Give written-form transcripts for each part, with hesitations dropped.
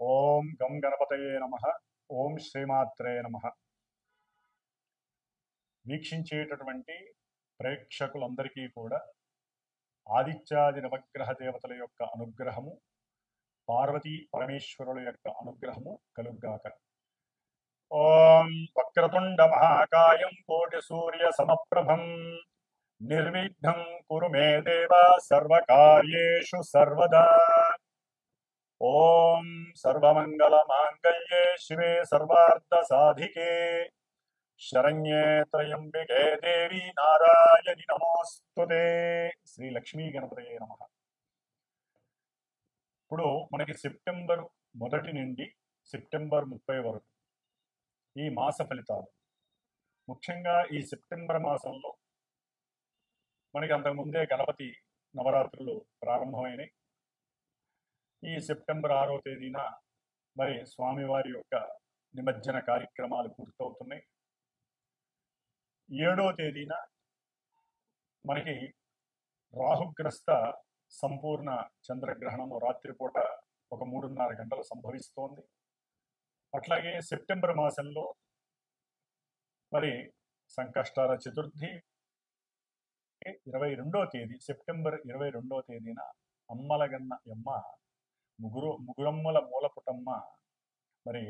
ఓం గం గణపతయే నమః. ఓం శ్రీమాత్రే నమః. వీక్షించేటటువంటి ప్రేక్షకులందరికీ కూడా ఆదిత్యాది నవగ్రహ దేవతల యొక్క అనుగ్రహము, పార్వతీ పరమేశ్వరుల యొక్క అనుగ్రహము కలుగ్గాక. ఓం వక్రతుండ మహాకాయం కోటి సూర్య సమప్రభం నిర్విఘ్నం కురు మే దేవ సర్వకార్యేషు సర్వదా. ఓం సర్వమంగళ మాంగళ్యే శివే సర్వార్థ సాధికే శరణ్యే త్రయంబికే దేవి నారాయణి నమోస్తుతే. శ్రీ లక్ష్మీ గణపతయే నమః. ఇప్పుడు మనకి సెప్టెంబర్ 1 నుండి సెప్టెంబర్ 30 వరకు ఈ మాస ఫలితాలు. ముఖ్యంగా ఈ సెప్టెంబర్ మాసంలో మనకి అంతకుముందే గణపతి నవరాత్రులు ప్రారంభమైనాయి. ఈ సెప్టెంబర్ 6వ తేదీన మరి స్వామివారి యొక్క నిమజ్జన కార్యక్రమాలు పూర్తవుతున్నాయి. 7వ తేదీన మనకి రాహుగ్రస్త సంపూర్ణ చంద్రగ్రహణము రాత్రిపూట ఒక 3:30 గంటలు సంభవిస్తోంది. అట్లాగే సెప్టెంబర్ మాసంలో మరి సంకష్టార చతుర్థి 22వ తేదీ సెప్టెంబర్ 22వ తేదీన అమ్మలగన్న యమ్మ ముగురమ్మల మూలపుటమ్మ మరి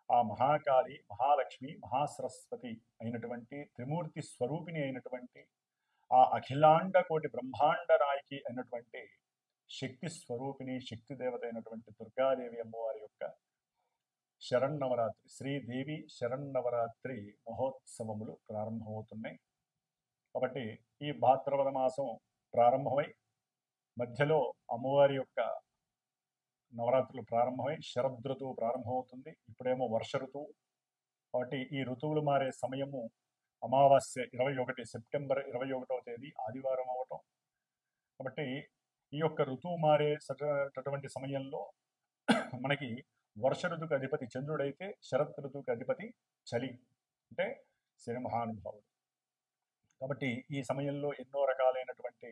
ఆ మహాకాళి, మహాలక్ష్మి, మహాసరస్వతి అయినటువంటి త్రిమూర్తి స్వరూపిణి అయినటువంటి ఆ అఖిలాండ కోటి బ్రహ్మాండ నాయకి అయినటువంటి శక్తి స్వరూపిణి, శక్తి దేవత అయినటువంటి దుర్గాదేవి అమ్మవారి యొక్క శరన్నవరాత్రి, శ్రీదేవి శరన్నవరాత్రి మహోత్సవములు ప్రారంభమవుతున్నాయి. కాబట్టి ఈ భాద్రపద మాసం ప్రారంభమై మధ్యలో అమ్మవారి యొక్క నవరాత్రులు ప్రారంభమై శరదృతువు ప్రారంభమవుతుంది. ఇప్పుడేమో వర్ష ఋతువు. కాబట్టి ఈ ఋతువులు మారే సమయము అమావాస్య 21 సెప్టెంబర్ 21వ తేదీ ఆదివారం అవటం. కాబట్టి ఈ యొక్క ఋతువు మారేటటువంటి సమయంలో మనకి వర్ష ఋతువుకి అధిపతి చంద్రుడైతే శరత్ ఋతువుకి అధిపతి చలి అంటే శని మహానుభావుడు. కాబట్టి ఈ సమయంలో ఎన్నో రకాలైనటువంటి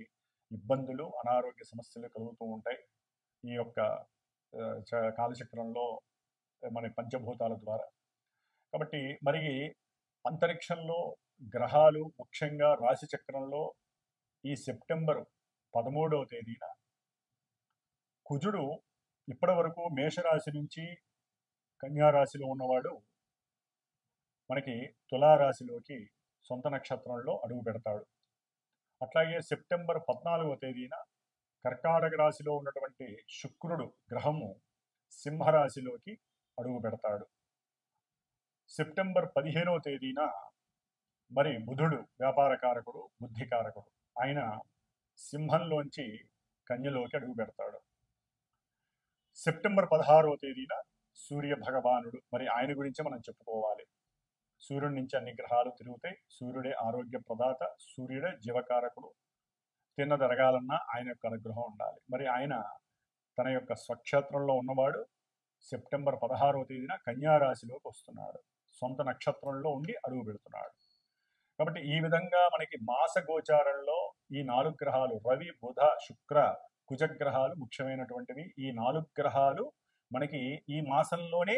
ఇబ్బందులు, అనారోగ్య సమస్యలు కలుగుతూ ఉంటాయి ఈ యొక్క కాలచక్రంలో మన పంచభూతాల ద్వారా. కాబట్టి మరి అంతరిక్షంలో గ్రహాలు ముఖ్యంగా రాశి చక్రంలో ఈ సెప్టెంబర్ 13వ తేదీన కుజుడు ఇప్పటి వరకు మేషరాశి నుంచి కన్యారాశిలో ఉన్నవాడు మనకి తులారాశిలోకి సొంత నక్షత్రంలో అడుగు పెడతాడు. అట్లాగే సెప్టెంబర్ 14వ తేదీన కర్కాటక రాశిలో ఉన్నటువంటి శుక్రుడు గ్రహము సింహరాశిలోకి అడుగు పెడతాడు. సెప్టెంబర్ 15వ తేదీన మరి బుధుడు వ్యాపారకారకుడు, బుద్ధికారకుడు, ఆయన సింహంలోంచి కన్యలోకి అడుగు పెడతాడు. సెప్టెంబర్ 16వ తేదీన సూర్య భగవానుడు, మరి ఆయన గురించి మనం చెప్పుకోవాలి. సూర్యుడి నుంచి అన్ని గ్రహాలు తిరుగుతాయి. సూర్యుడే ఆరోగ్య ప్రదాత, సూర్యుడే జీవకారకుడు. తిన్నదరగాలన్నా ఆయన యొక్క అనుగ్రహం ఉండాలి. మరి ఆయన తన యొక్క స్వక్షేత్రంలో ఉన్నవాడు సెప్టెంబర్ 16వ తేదీన కన్యారాశిలోకి వస్తున్నాడు. సొంత నక్షత్రంలో ఉండి అడుగు పెడుతున్నాడు. కాబట్టి ఈ విధంగా మనకి మాస గోచారంలో ఈ 4 గ్రహాలు రవి, బుధ, శుక్ర, కుజగ్రహాలు ముఖ్యమైనటువంటివి. ఈ 4 గ్రహాలు మనకి ఈ మాసంలోనే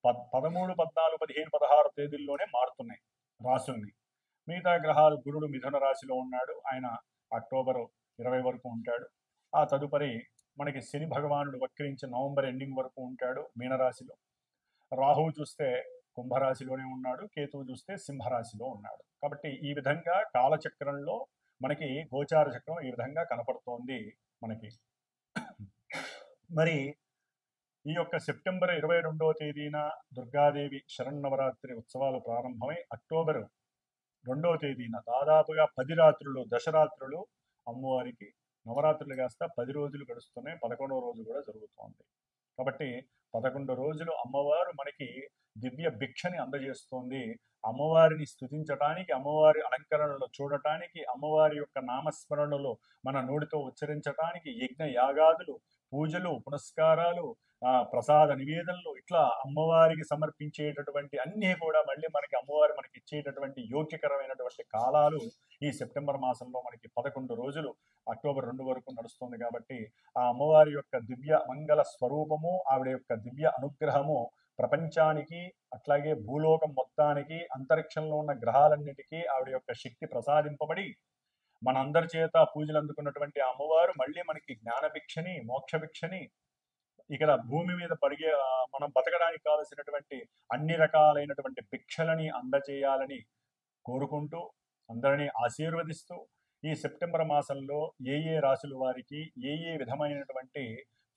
13, 14, 15, 16 తేదీల్లోనే మారుతున్నాయి రాసుల్ని. మిగతా గ్రహాలు గురుడు మిథున రాశిలో ఉన్నాడు, ఆయన అక్టోబర్ 20 వరకు ఉంటాడు. ఆ తదుపరి మనకి శని భగవానుడు వక్రించి నవంబర్ ఎండింగ్ వరకు ఉంటాడు మీనరాశిలో. రాహువు చూస్తే కుంభరాశిలోనే ఉన్నాడు, కేతువు చూస్తే సింహరాశిలో ఉన్నాడు. కాబట్టి ఈ విధంగా కాలచక్రంలో మనకి గోచార చక్రం ఈ విధంగా కనపడుతోంది మనకి. మరి ఈ యొక్క సెప్టెంబర్ 22వ తేదీన దుర్గాదేవి శరన్నవరాత్రి ఉత్సవాలు ప్రారంభమై అక్టోబర్ 2వ తేదీన దాదాపుగా 10 రాత్రులు, దశరాత్రులు అమ్మవారికి నవరాత్రులు కాస్త 10 రోజులు గడుస్తున్నాయి. 11వ రోజు కూడా జరుగుతోంది. కాబట్టి 11 రోజులు అమ్మవారు మనకి దివ్య భిక్షని అందజేస్తోంది. అమ్మవారిని స్తుతించటానికి, అమ్మవారి అలంకరణలో చూడటానికి, అమ్మవారి యొక్క నామస్మరణలో మన నోటితో ఉచ్చరించటానికి యజ్ఞ యాగాదులు, పూజలు, పునస్కారాలు, ప్రసాద నివేదనలు ఇట్లా అమ్మవారికి సమర్పించేటటువంటి అన్నీ కూడా మళ్ళీ మనకి అమ్మవారు మనకి ఇచ్చేటటువంటి యోగ్యకరమైనటువంటి కాలాలు ఈ సెప్టెంబర్ మాసంలో మనకి 11 రోజులు అక్టోబర్ 2 వరకు నడుస్తుంది. కాబట్టి ఆ అమ్మవారి యొక్క దివ్య మంగళ స్వరూపము, ఆవిడ యొక్క దివ్య అనుగ్రహము ప్రపంచానికి, అట్లాగే భూలోకం మొత్తానికి, అంతరిక్షంలో ఉన్న గ్రహాలన్నిటికీ ఆవిడ యొక్క శక్తి ప్రసాదింపబడి మనందరి చేత పూజలు అందుకున్నటువంటి అమ్మవారు మళ్ళీ మనకి జ్ఞానభిక్షని, మోక్షభిక్షని, ఇక్కడ భూమి మీద మనం బతకడానికి కావలసినటువంటి అన్ని రకాలైనటువంటి భిక్షలని అందజేయాలని కోరుకుంటూ, అందరినీ ఆశీర్వదిస్తూ, ఈ సెప్టెంబర్ మాసంలో ఏ రాశుల వారికి ఏ విధమైనటువంటి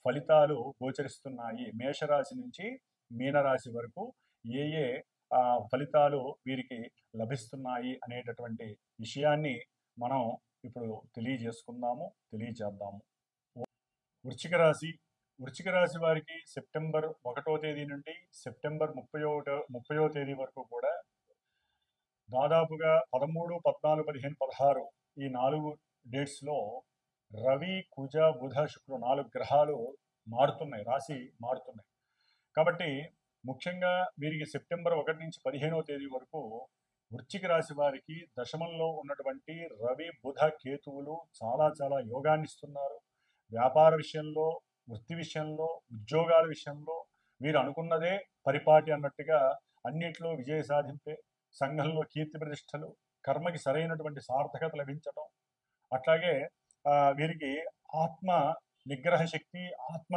ఫలితాలు గోచరిస్తున్నాయి, మేషరాశి నుంచి మీనరాశి వరకు ఏ ఫలితాలు వీరికి లభిస్తున్నాయి అనేటటువంటి విషయాన్ని మనం ఇప్పుడు తెలియజేద్దాము. వృశ్చిక రాశి వారికి సెప్టెంబర్ 1వ తేదీ నుండి సెప్టెంబర్ 30వ తేదీ వరకు కూడా దాదాపుగా 13, 14, 15, 16 ఈ 4 డేట్స్లో రవి, కుజ, బుధ, శుక్ర 4 గ్రహాలు మారుతున్నాయి, రాశి మారుతున్నాయి. కాబట్టి ముఖ్యంగా వీరికి సెప్టెంబర్ 1 నుంచి 15వ తేదీ వరకు వృశ్చిక రాశి వారికి దశమంలో ఉన్నటువంటి రవి, బుధ, కేతువులు చాలా చాలా యోగాన్ని ఇస్తున్నారు. వ్యాపార విషయంలో, వృత్తి విషయంలో, ఉద్యోగాల విషయంలో వీరు అనుకున్నదే పరిపాటి అన్నట్టుగా అన్నిట్లో విజయ సాధింపే, సంఘంలో కీర్తి ప్రతిష్టలు, కర్మకి సరైనటువంటి సార్థకత లభించడం, అట్లాగే వీరికి ఆత్మ నిగ్రహ శక్తి, ఆత్మ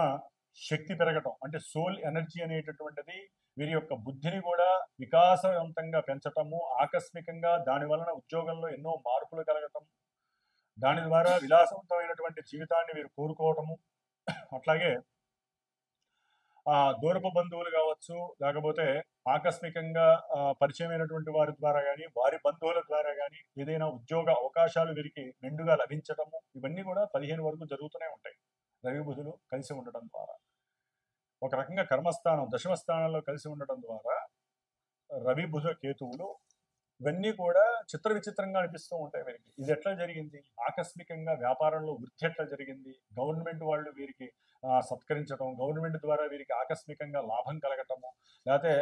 శక్తి పెరగటం, అంటే సోల్ ఎనర్జీ అనేటటువంటిది వీరి యొక్క బుద్ధిని కూడా వికాసవంతంగా పెంచటము, ఆకస్మికంగా దాని వలన ఉద్యోగంలో ఎన్నో మార్పులు కలగటం, దాని ద్వారా విలాసవంతమైనటువంటి జీవితాన్ని వీరు కోరుకోవటము, అట్లాగే దూరపు బంధువులు కావచ్చు, లేకపోతే ఆకస్మికంగా పరిచయమైనటువంటి వారి ద్వారా కానీ, వారి బంధువుల ద్వారా కానీ ఏదైనా ఉద్యోగ అవకాశాలు వీరికి మెండుగా లభించటము, ఇవన్నీ కూడా 15 వరకు జరుగుతూనే ఉంటాయి. రవి బుధులు కలిసి ఉండటం ద్వారా ఒక రకంగా కర్మస్థానం, దశమ స్థానంలో కలిసి ఉండటం ద్వారా రవి, బుధ, కేతువులు ఇవన్నీ కూడా చిత్ర విచిత్రంగా అనిపిస్తూ ఉంటాయి వీరికి. ఇది ఎట్లా జరిగింది, ఆకస్మికంగా వ్యాపారంలో వృద్ధి ఎట్లా జరిగింది, గవర్నమెంట్ వాళ్ళు వీరికి సత్కరించడం, గవర్నమెంట్ ద్వారా వీరికి ఆకస్మికంగా లాభం కలగటము, లేకపోతే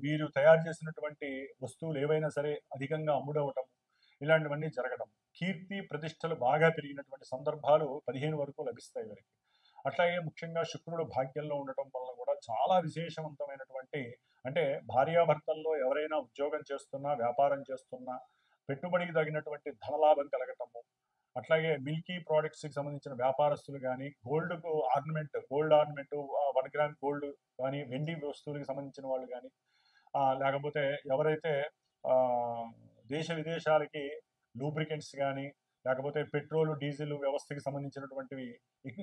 వీరు తయారు చేసినటువంటి వస్తువులు ఏవైనా సరే అధికంగా అమ్ముడవటం, ఇలాంటివన్నీ జరగడం, కీర్తి ప్రతిష్టలు బాగా పెరిగినటువంటి సందర్భాలు 15 వరకు లభిస్తాయి వీరికి. అట్లాగే ముఖ్యంగా శుక్రుడు భాగ్యంలో ఉండటం వల్ల కూడా చాలా విశేషవంతమైనటువంటి, అంటే భార్యాభర్తల్లో ఎవరైనా ఉద్యోగం చేస్తున్నా, వ్యాపారం చేస్తున్నా పెట్టుబడికి తగినటువంటి ధనలాభం కలగటము, అట్లాగే మిల్కీ ప్రోడక్ట్స్కి సంబంధించిన వ్యాపారస్తులు కానీ, గోల్డ్ ఆర్నమెంట్ 1 గ్రామ్ గోల్డ్ కానీ, వెండి వస్తువులకు సంబంధించిన వాళ్ళు కానీ, లేకపోతే ఎవరైతే దేశ విదేశాలకి లూబ్రికెంట్స్ కానీ, లేకపోతే పెట్రోల్, డీజిల్ వ్యవస్థకి సంబంధించినటువంటివి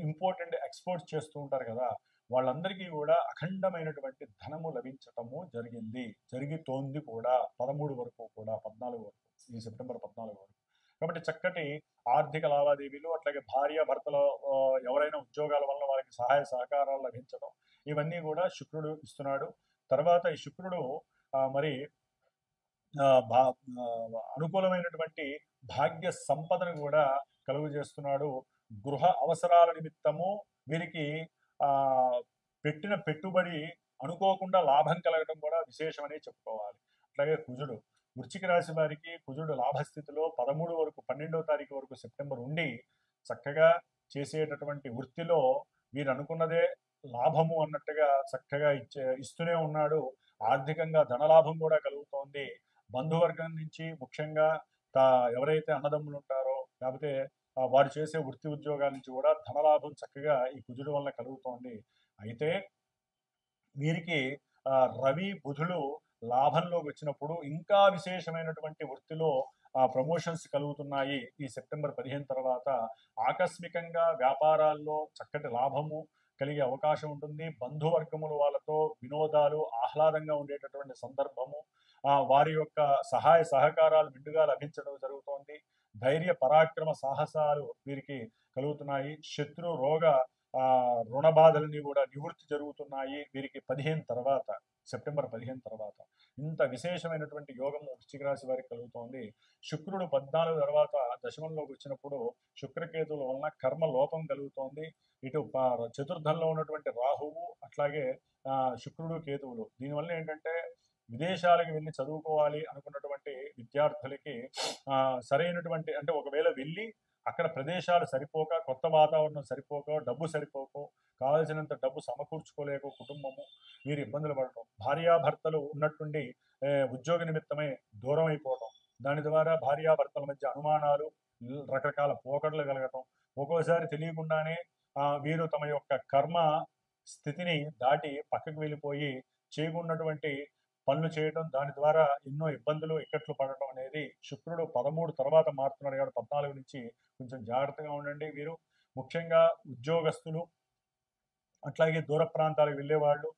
ఇంపోర్టెంట్ ఎక్స్పోర్ట్స్ చేస్తూ ఉంటారు కదా, వాళ్ళందరికీ కూడా అఖండమైనటువంటి ధనము లభించటము జరుగుతోంది కూడా 13 వరకు కూడా, 14 వరకు, ఈ సెప్టెంబర్ 14 వరకు. కాబట్టి చక్కటి ఆర్థిక లావాదేవీలు, అట్లాగే భార్య భర్తల ఎవరైనా ఉద్యోగాల వల్ల వారికి సహాయ సహకారాలు లభించడం, ఇవన్నీ కూడా శుక్రుడు ఇస్తున్నాడు. తర్వాత ఈ శుక్రుడు మరి అనుకూలమైనటువంటి భాగ్య సంపదను కూడా కలుగు చేస్తున్నాడు. గృహ అవసరాల నిమిత్తము వీరికి పెట్టిన పెట్టుబడి అనుకోకుండా లాభం కలగడం కూడా విశేషమని చెప్పుకోవాలి. అట్లాగే కుజుడు, వృశ్చిక రాశి వారికి కుజుడు లాభస్థితిలో 13 వరకు, 12వ తారీఖు వరకు సెప్టెంబర్ ఉండి చక్కగా చేసేటటువంటి వృత్తిలో వీరు అనుకున్నదే లాభము అన్నట్టుగా చక్కగా ఇస్తూనే ఉన్నాడు. ఆర్థికంగా ధనలాభం కూడా కలుగుతోంది. బంధువర్గం నుంచి ముఖ్యంగా ఎవరైతే అన్నదమ్ములు ఉంటారో, లేకపోతే వారు చేసే వృత్తి ఉద్యోగాల నుంచి కూడా ధనలాభం చక్కగా ఈ కుజుడు వల్ల కలుగుతోంది. అయితే వీరికి రవి, బుధులు లాభంలోకి వచ్చినప్పుడు ఇంకా విశేషమైనటువంటి వృత్తిలో ప్రమోషన్స్ కలుగుతున్నాయి. ఈ సెప్టెంబర్ 15 తర్వాత ఆకస్మికంగా వ్యాపారాల్లో చక్కటి లాభము కలిగే అవకాశం ఉంటుంది. బంధువర్గములు వాళ్ళతో వినోదాలు, ఆహ్లాదంగా ఉండేటటువంటి సందర్భము, వారి యొక్క సహాయ సహకారాలు మెండుగా లభించడం జరుగుతోంది. ధైర్య పరాక్రమ సాహసాలు వీరికి కలుగుతున్నాయి. శత్రు రోగ రుణ బాధలని కూడా నివృత్తి జరుగుతున్నాయి వీరికి సెప్టెంబర్ 15 తర్వాత. ఇంత విశేషమైనటువంటి యోగము వృశ్చిక రాశి వారికి కలుగుతోంది. శుక్రుడు 14 తర్వాత దశమంలోకి వచ్చినప్పుడు శుక్రకేతువుల వలన కర్మ లోపం కలుగుతోంది. ఇటు చతుర్థంలో ఉన్నటువంటి రాహువు, అట్లాగే శుక్రుడు కేతువులు. దీనివల్ల ఏంటంటే విదేశాలకు వెళ్ళి చదువుకోవాలి అనుకున్నటువంటి విద్యార్థులకి సరైనటువంటి అంటే ఒకవేళ వెళ్ళి అక్కడ ప్రదేశాలు సరిపోక, కొత్త వాతావరణం సరిపోక, డబ్బు సరిపోక, కావలసినంత డబ్బు సమకూర్చుకోలేక కుటుంబము వీరు ఇబ్బందులు పడటం, భార్యాభర్తలు ఉన్నట్టుండి ఉద్యోగ నిమిత్తమై దూరం అయిపోవటం, దాని ద్వారా భార్యాభర్తల మధ్య అనుమానాలు, రకరకాల పోకడలు కలగటం, ఒక్కోసారి తెలియకుండానే వీరు తమ యొక్క కర్మ స్థితిని దాటి పక్కకు వెళ్ళిపోయి చేయకున్నటువంటి పనులు చేయడం, దాని ద్వారా ఎన్నో ఇబ్బందులు ఇక్కట్లు పడటం అనేది శుక్రుడు 13 తర్వాత మారుతున్నాడు కాబట్టి 14 నుంచి కొంచెం జాగ్రత్తగా ఉండండి. వీరు ముఖ్యంగా ఉద్యోగస్తులు, అట్లాగే దూర ప్రాంతాలకు వెళ్ళేవాళ్ళు,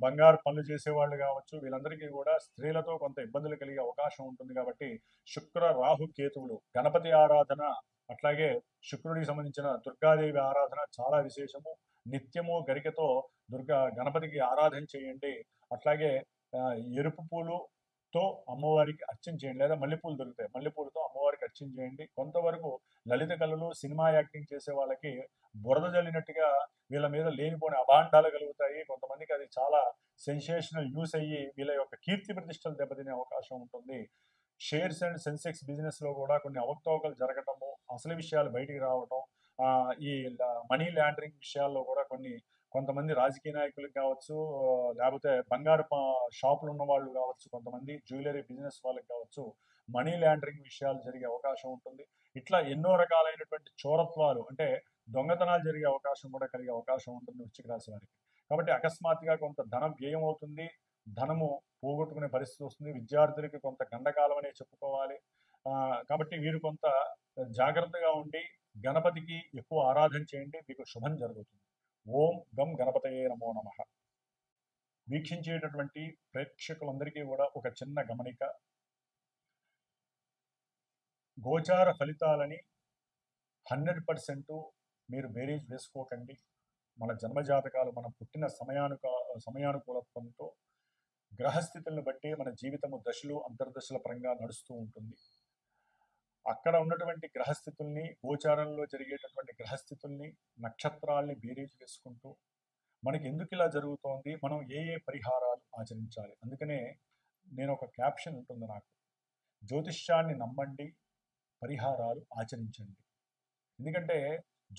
బంగారు పనులు చేసేవాళ్ళు కావచ్చు, వీళ్ళందరికీ కూడా స్త్రీలతో కొంత ఇబ్బందులు కలిగే అవకాశం ఉంటుంది. కాబట్టి శుక్ర రాహు కేతువులు, గణపతి ఆరాధన, అట్లాగే శుక్రుడికి సంబంధించిన దుర్గాదేవి ఆరాధన చాలా విశేషము. నిత్యము గరికతో గణపతికి ఆరాధన చేయండి. అట్లాగే ఎరుపు పూలుతో అమ్మవారికి అర్చన చేయండి, లేదా మల్లెపూలు దొరుకుతాయి, మల్లెపూలతో అమ్మవారికి అర్చన చేయండి. కొంతవరకు లలిత కళలు, సినిమా యాక్టింగ్ చేసే వాళ్ళకి బురద జల్లినట్టుగా వీళ్ళ మీద లేనిపోని అభాండాలు కలుగుతాయి. కొంతమందికి అది చాలా సెన్సేషనల్ న్యూస్ అయ్యి వీళ్ళ యొక్క కీర్తి ప్రతిష్టలు దెబ్బతినే అవకాశం ఉంటుంది. షేర్స్ అండ్ సెన్సెక్స్ బిజినెస్ లో కూడా కొన్ని అవకతవకలు జరగటము, అసలు విషయాలు బయటికి రావటం, ఈ మనీ లాండరింగ్ విషయాల్లో కూడా కొంతమంది రాజకీయ నాయకులకు కావచ్చు, లేకపోతే బంగారు షాపులు ఉన్న వాళ్ళు కావచ్చు, కొంతమంది జ్యువెలరీ బిజినెస్ వాళ్ళకి కావచ్చు, మనీ లాండరింగ్ విషయాలు జరిగే అవకాశం ఉంటుంది. ఇట్లా ఎన్నో రకాలైనటువంటి చోరత్వాలు అంటే దొంగతనాలు జరిగే అవకాశం కూడా కలిగే అవకాశం ఉంటుంది వృశ్చిక రాశి వారికి. కాబట్టి అకస్మాత్తుగా కొంత ధనం వ్యయం అవుతుంది, ధనము పోగొట్టుకునే పరిస్థితి వస్తుంది. విద్యార్థులకి కొంత గండకాలం అనే చెప్పుకోవాలి. కాబట్టి వీరు కొంత జాగ్రత్తగా ఉండి గణపతికి ఎక్కువ ఆరాధన చేయండి, మీకు శుభం జరుగుతుంది. ఓం గం గణపతయే నమో నమః. వీక్షించేటటువంటి ప్రేక్షకులందరికీ కూడా ఒక చిన్న గమనిక, గోచార ఫలితాలని 100% మీరు బేరీజ్ వేసుకోకండి. మన జన్మజాతకాలు మనం పుట్టిన సమయానుకూలత్వంతో గ్రహస్థితులను బట్టి మన జీవితము దశలు అంతర్దశల పరంగా నడుస్తూ ఉంటుంది. అక్కడ ఉన్నటువంటి గ్రహస్థితుల్ని, గోచారంలో జరిగేటటువంటి గ్రహస్థితుల్ని, నక్షత్రాల్ని బేరీజ్ వేసుకుంటూ మనకి ఎందుకు ఇలా జరుగుతోంది, మనం ఏ పరిహారాలు ఆచరించాలి. అందుకనే నేను ఒక క్యాప్షన్ ఉంటుంది నాకు, జ్యోతిష్యాన్ని నమ్మండి, పరిహారాలు ఆచరించండి. ఎందుకంటే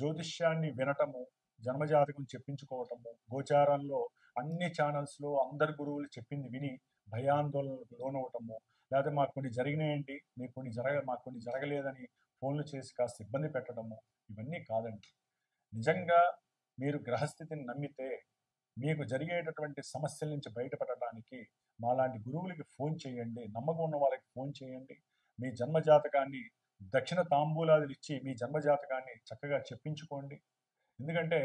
జ్యోతిష్యాన్ని వినటము, జన్మజాతకం చెప్పించుకోవటము, గోచారంలో అన్ని ఛానల్స్లో అందరు గురువులు చెప్పింది విని భయాందోళనకు లోనవటము, లేకపోతే మాకు కొన్ని జరిగినాయండి, మాకు కొన్ని జరగలేదని ఫోన్లు చేసి కాస్త ఇబ్బంది పెట్టడము, ఇవన్నీ కాదండి. నిజంగా మీరు గ్రహస్థితిని నమ్మితే మీకు జరిగేటటువంటి సమస్యల నుంచి బయటపడటానికి మాలాంటి గురువులకి ఫోన్ చేయండి, నమ్మకం ఉన్న వాళ్ళకి ఫోన్ చేయండి. మీ జన్మజాతకాన్ని దక్షిణ తాంబూలాదులు ఇచ్చి మీ జన్మజాతకాన్ని చక్కగా చెప్పించుకోండి. ఎందుకంటే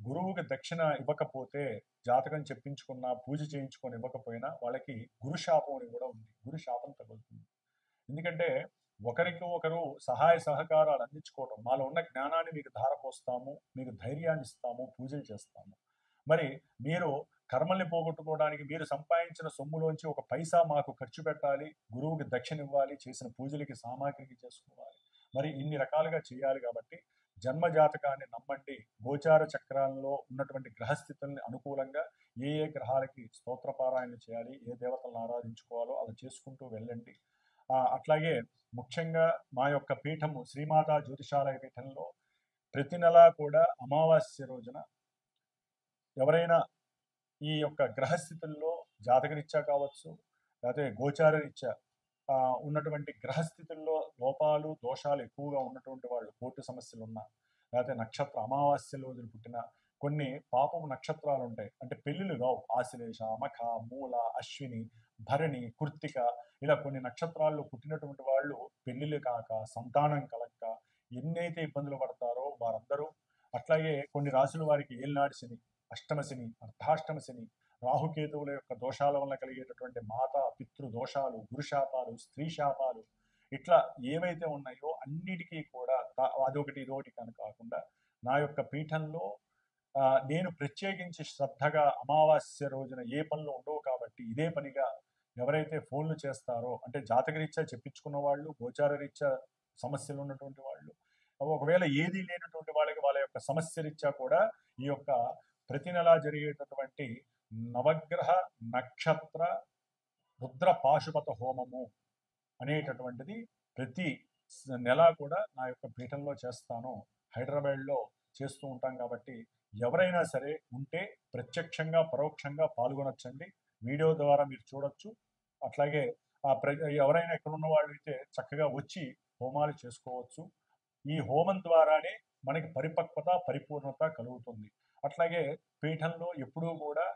గురువుకి దక్షిణ ఇవ్వకపోతే, జాతకం చెప్పించుకున్నా, పూజ చేయించుకొని ఇవ్వకపోయినా వాళ్ళకి గురుశాపం అని కూడా ఉంది, గురుశాపం తగులుతుంది. ఎందుకంటే ఒకరికి ఒకరు సహాయ సహకారాలు అందించుకోవటం, మాలో ఉన్న జ్ఞానాన్ని మీకు ధారపోస్తాము, మీకు ధైర్యాన్ని ఇస్తాము, పూజలు చేస్తాము. మరి మీరు కర్మల్ని పోగొట్టుకోవడానికి మీరు సంపాదించిన సొమ్ములోంచి ఒక పైసా మాకు ఖర్చు పెట్టాలి, గురువుకి దక్షిణ ఇవ్వాలి, చేసిన పూజలకి సామాగ్రికి చేసుకోవాలి, మరి ఇన్ని రకాలుగా చేయాలి. కాబట్టి జన్మజాతకాన్ని నమ్మండి. గోచార చక్రాల్లో ఉన్నటువంటి గ్రహస్థితుల్ని అనుకూలంగా ఏ గ్రహాలకి స్తోత్రపారాయణ చేయాలి, ఏ దేవతలను ఆరాధించుకోవాలో అలా చేసుకుంటూ వెళ్ళండి. అట్లాగే ముఖ్యంగా మా యొక్క పీఠము శ్రీమాతా జ్యోతిషాలయ పీఠంలో ప్రతి నెలా కూడా అమావాస్య రోజున ఎవరైనా ఈ యొక్క గ్రహస్థితుల్లో జాతకరీత్యా కావచ్చు, లేకపోతే గోచార రీత్యా ఉన్నటువంటి గ్రహస్థితుల్లో లోపాలు, దోషాలు ఎక్కువగా ఉన్నటువంటి వాళ్ళు, కోర్టు సమస్యలు ఉన్నా, లేకపోతే నక్షత్ర అమావాస్య రోజులు పుట్టిన కొన్ని పాపం నక్షత్రాలు ఉంటాయి, అంటే పెళ్ళిళ్ళు కావు, ఆశ్లేష, మఖ, మూల, అశ్విని, భరణి, కృత్తిక, ఇలా కొన్ని నక్షత్రాల్లో పుట్టినటువంటి వాళ్ళు పెళ్ళిళ్ళు కాక, సంతానం కలక్క ఎన్నైతే ఇబ్బందులు పడతారో వారందరూ, అట్లాగే కొన్ని రాశుల వారికి ఏలినాటి శని, అష్టమ శని, అర్ధాష్టమ శని, రాహుకేతువుల యొక్క దోషాల వల్ల కలిగేటటువంటి మాతా పితృ దోషాలు, గురుశాపాలు, స్త్రీ శాపాలు, ఇట్లా ఏవైతే ఉన్నాయో అన్నిటికీ కూడా అదొకటి ఇదొకటి కనుక కాకుండా నా యొక్క పీఠంలో నేను ప్రత్యేకించి శ్రద్ధగా అమావాస్య రోజున ఏ పనులు ఉండవు కాబట్టి ఇదే పనిగా ఎవరైతే ఫోన్లు చేస్తారో, అంటే జాతకరీత్యా చెప్పించుకున్న వాళ్ళు, గోచార రీత్యా సమస్యలు ఉన్నటువంటి వాళ్ళు, ఒకవేళ ఏది లేనటువంటి వాళ్ళకి వాళ్ళ యొక్క సమస్య రీత్యా కూడా ఈ యొక్క ప్రతి నెల జరిగేటటువంటి నవగ్రహ నక్షత్ర రుద్ర పాశుపత హోమము అనేటటువంటిది ప్రతి నెల కూడా నా యొక్క పీఠంలో చేస్తాను. హైదరాబాద్లో చేస్తూ ఉంటాం కాబట్టి ఎవరైనా సరే ఉంటే ప్రత్యక్షంగా పరోక్షంగా పాల్గొనొచ్చండి. వీడియో ద్వారా మీరు చూడొచ్చు. అట్లాగే ఎవరైనా ఇక్కడ ఉన్న వాళ్ళు అయితే చక్కగా వచ్చి హోమాలు చేసుకోవచ్చు. ఈ హోమం ద్వారానే మనకి పరిపక్వత పరిపూర్ణత కలుగుతుంది. అట్లాగే పీఠంలో ఎప్పుడూ కూడా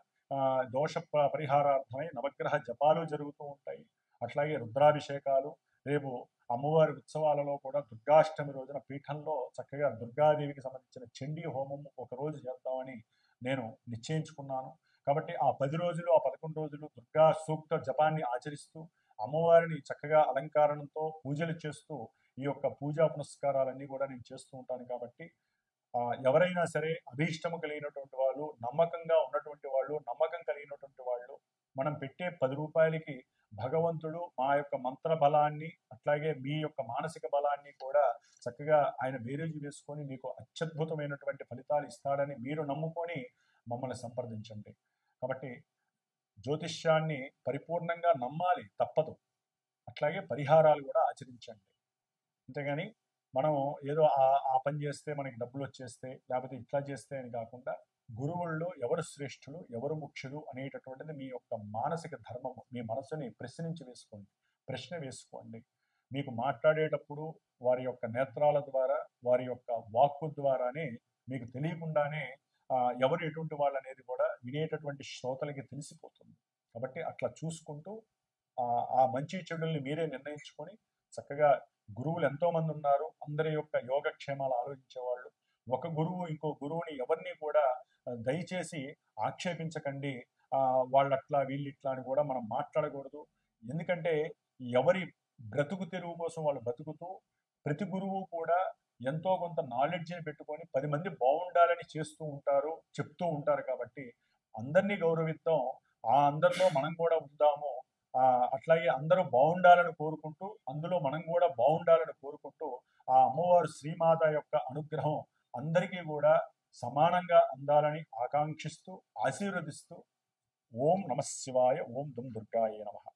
దోష పరిహారార్థమై నవగ్రహ జపాలు జరుగుతూ ఉంటాయి. అట్లాగే రుద్రాభిషేకాలు, రేపు అమ్మవారి ఉత్సవాలలో కూడా దుర్గాష్టమి రోజున పీఠంలో చక్కగా దుర్గాదేవికి సంబంధించిన చండీ హోమం ఒకరోజు చేద్దామని నేను నిశ్చయించుకున్నాను. కాబట్టి ఆ 10 రోజులు, ఆ 11 రోజులు దుర్గా సూక్త జపాన్ని ఆచరిస్తూ అమ్మవారిని చక్కగా అలంకారణతో పూజలు చేస్తూ ఈ యొక్క పూజా పునస్కారాలన్నీ కూడా నేను చేస్తూ ఉంటాను. కాబట్టి ఎవరైనా సరే అభీష్టము కలిగినటువంటి వాళ్ళు, నమ్మకంగా ఉన్నటువంటి వాళ్ళు, నమ్మకం కలిగినటువంటి వాళ్ళు, మనం పెట్టే 10 రూపాయలకి భగవంతుడు మా యొక్క మంత్ర బలాన్ని అట్లాగే మీ యొక్క మానసిక బలాన్ని కూడా చక్కగా ఆయన బేరీజు వేసుకొని మీకు అత్యద్భుతమైనటువంటి ఫలితాలు ఇస్తాడని మీరు నమ్ముకొని మమ్మల్ని సంప్రదించండి. కాబట్టి జ్యోతిష్యాన్ని పరిపూర్ణంగా నమ్మాలి, తప్పదు. అట్లాగే పరిహారాలు కూడా ఆచరించండి. అంతేగాని మనం ఏదో ఆ పని చేస్తే మనకి డబ్బులు వచ్చేస్తే, లేకపోతే ఇట్లా చేస్తే అని కాకుండా గురువుల్లో ఎవరు శ్రేష్ఠులు, ఎవరు ముఖ్యులు అనేటటువంటిది మీ యొక్క మానసిక ధర్మము. మీ మనసుని ప్రశ్న వేసుకోండి. మీకు మాట్లాడేటప్పుడు వారి యొక్క నేత్రాల ద్వారా, వారి యొక్క వాక్కు ద్వారానే మీకు తెలియకుండానే ఎవరు ఎటువంటి వాళ్ళు అనేది కూడా వినేటటువంటి శ్రోతలకి తెలిసిపోతుంది. కాబట్టి అట్లా చూసుకుంటూ ఆ మంచి చెడుల్ని మీరే నిర్ణయించుకొని చక్కగా గురువులు ఎంతోమంది ఉన్నారు. అందరి యొక్క యోగక్షేమాలు ఆలోచించేవాళ్ళు. ఒక గురువు ఇంకో గురువుని ఎవరిని కూడా దయచేసి ఆక్షేపించకండి. వాళ్ళట్లా వీళ్ళిట్లా అని కూడా మనం మాట్లాడకూడదు. ఎందుకంటే ఎవరి బ్రతుకు తెరువు కోసం వాళ్ళు బతుకుతూ, ప్రతి గురువు కూడా ఎంతో కొంత నాలెడ్జ్ని పెట్టుకొని 10 మంది బాగుండాలని చేస్తూ ఉంటారు, చెప్తూ ఉంటారు. కాబట్టి అందరినీ గౌరవిద్దాం, అందరిలో మనం కూడా ఉందాము. అట్లాగే అందరూ బాగుండాలని కోరుకుంటూ, అందులో మనం కూడా బాగుండాలని కోరుకుంటూ, ఆ అమ్మవారు శ్రీమాత యొక్క అనుగ్రహం అందరికీ కూడా సమానంగా అందాలని ఆకాంక్షిస్తూ, ఆశీర్వదిస్తూ, ఓం నమః శివాయ, ఓం దుమ్ దుర్గాయ నమః.